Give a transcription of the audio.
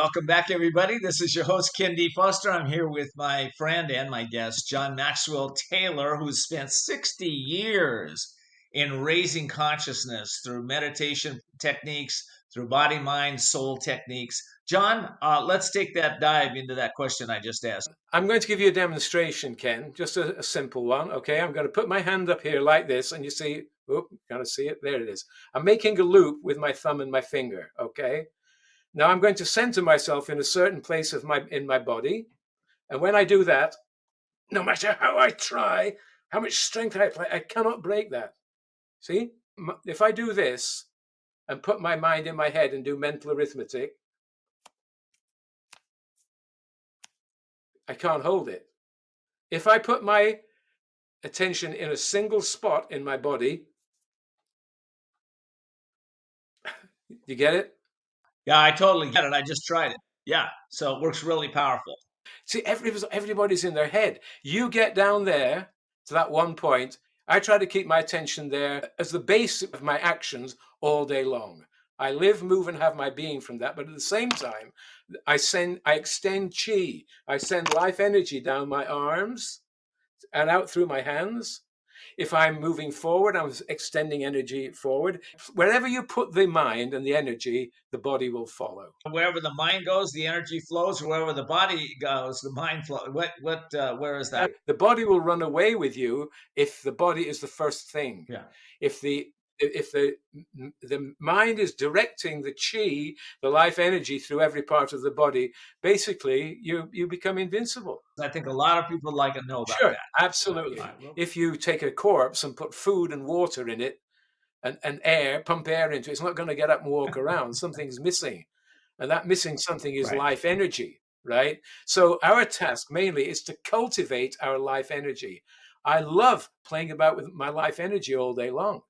welcome back, everybody. This is your host, Ken D. Foster. I'm here with my friend and my guest, John Maxwell Taylor, who's spent 60 years in raising consciousness through meditation techniques, through body, mind, soul techniques. John, let's take that dive into that question I just asked. I'm going to give you a demonstration, Ken, just a simple one. Okay, I'm going to put my hand up here like this, and you see, oh, kind of see it? There it is. I'm making a loop with my thumb and my finger. Okay. Now I'm going to center myself in a certain place in my body, and when I do that, no matter how I try, how much strength I apply, I cannot break that. See, if I do this and put my mind in my head and do mental arithmetic, I can't hold it. If I put my attention in a single spot in my body, you get it? Yeah, I totally get it. I just tried it. Yeah, so it works really powerful. See, everybody's in their head. You get down there to that one point. I try to keep my attention there as the base of my actions all day long. I live, move, and have my being from that. But at the same time, I extend chi. I send life energy down my arms and out through my hands. If I'm moving forward, I'm extending energy forward. Wherever you put the mind and the energy, the body will follow. Wherever the mind goes, the energy flows. Wherever the body goes, the mind flows. Where is that? The body will run away with you if the body is the first thing. Yeah. If the mind is directing the chi, the life energy through every part of the body, basically you become invincible. I think a lot of people like to know about Sure, that. absolutely. If you take a corpse and put food and water in it and air, pump air into it, it's not going to get up and walk around. Something's missing. And that missing something is Right. life energy, right? So our task mainly is to cultivate our life energy. I love playing about with my life energy all day long.